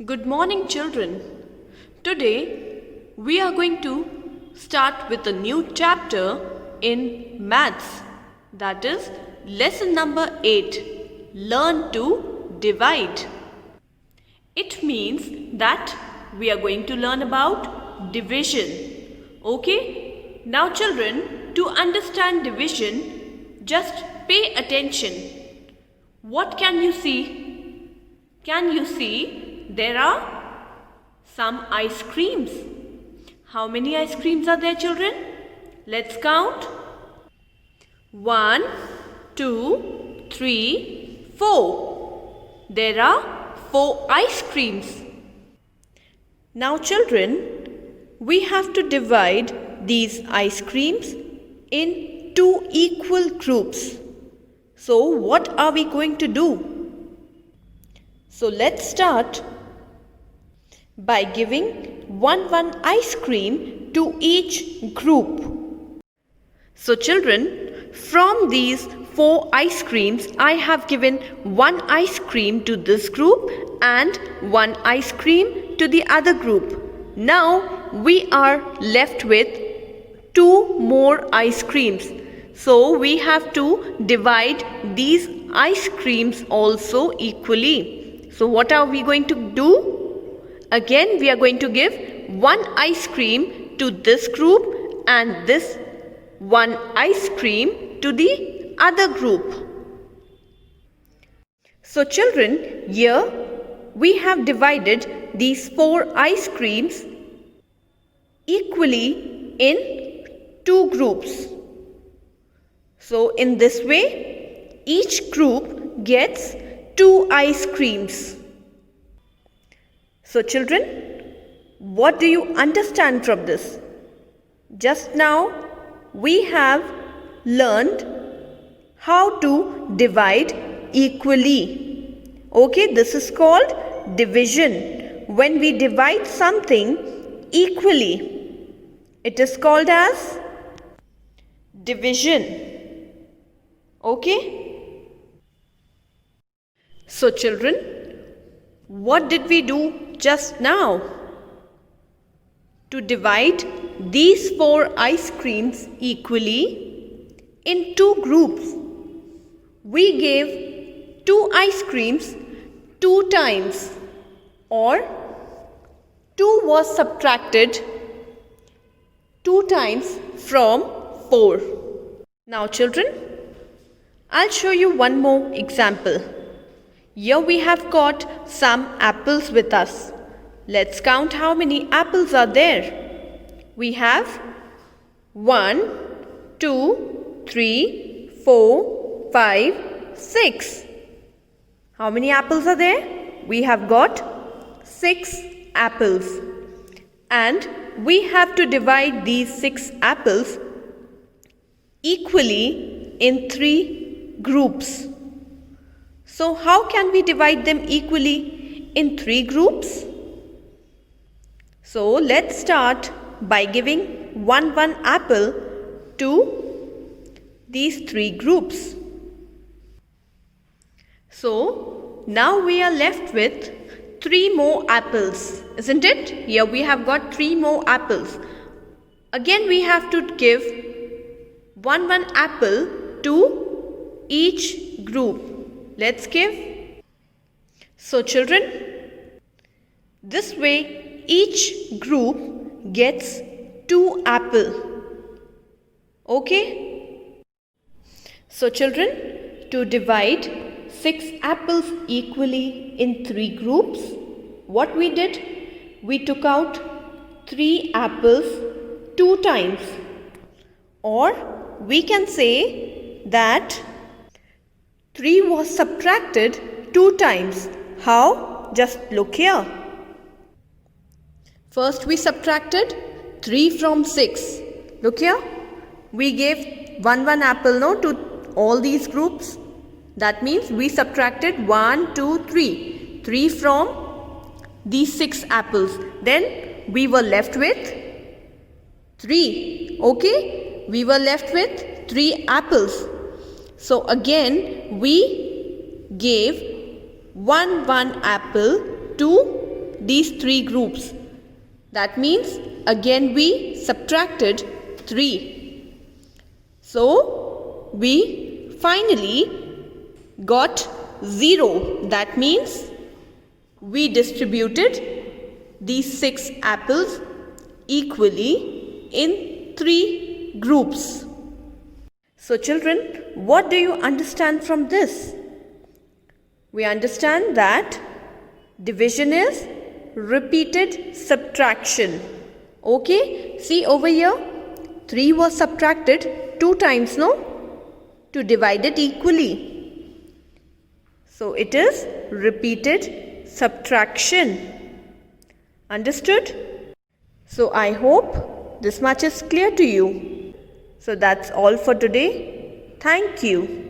Good morning, children. Today we are going to start with a new chapter in maths. That is lesson number 8. Learn to divide. It means that we are going to learn about division. Okay? Now, children, to understand division, just pay attention. What can you see? Can you see? There are some ice creams. How many ice creams are there, children? Let's count. 1, 2, 3, 4. There are 4 ice creams. Now, children, we have to divide these ice creams in 2 equal groups. So, what are we going to do? So, let's start by giving one ice cream to each group. So children, from these 4 ice creams, I have given 1 ice cream to this group and 1 ice cream to the other group. Now we are left with 2 more ice creams. So we have to divide these ice creams also equally. So what are we going to do? Again, we are going to give 1 ice cream to this group and this 1 ice cream to the other group. So children, here we have divided these 4 ice creams equally in 2 groups. So in this way, each group gets 2 ice creams. So children, what do you understand from this? Just now we have learned how to divide equally. Okay, this is called division. When we divide something equally, it is called as division. Okay? So children, what did we do just now? To divide these 4 ice creams equally in 2 groups, we gave 2 ice creams 2 times, or 2 was subtracted 2 times from 4. Now children, I'll show you one more example. Here we have got some apples with us. Let's count how many apples are there. We have 1, 2, 3, 4, 5, 6. How many apples are there? We have got 6 apples. And we have to divide these 6 apples equally in 3 groups. So how can we divide them equally in 3 groups? So let's start by giving one apple to these 3 groups. So now we are left with 3 more apples, isn't it? Here we have got 3 more apples. Again we have to give one apple to each group. Let's give. So children, this way each group gets 2 apples. Okay? So children, to divide 6 apples equally in 3 groups, what we did? We took out 3 apples 2 times. Or we can say that 3 was subtracted 2 times. How? Just look here. First we subtracted 3 from 6. Look here. We gave one apple to all these groups. That means we subtracted 1, 2, 3. 3 from these 6 apples. Then we were left with 3. Okay? We were left with 3 apples. So again we gave one apple to these three groups. That means again we subtracted 3. So we finally got 0. That means we distributed these 6 apples equally in 3 groups. So children, what do you understand from this? We understand that division is repeated subtraction. Okay, see over here, 3 was subtracted 2 times, no? To divide it equally. So it is repeated subtraction. Understood? So I hope this much is clear to you. So that's all for today. Thank you.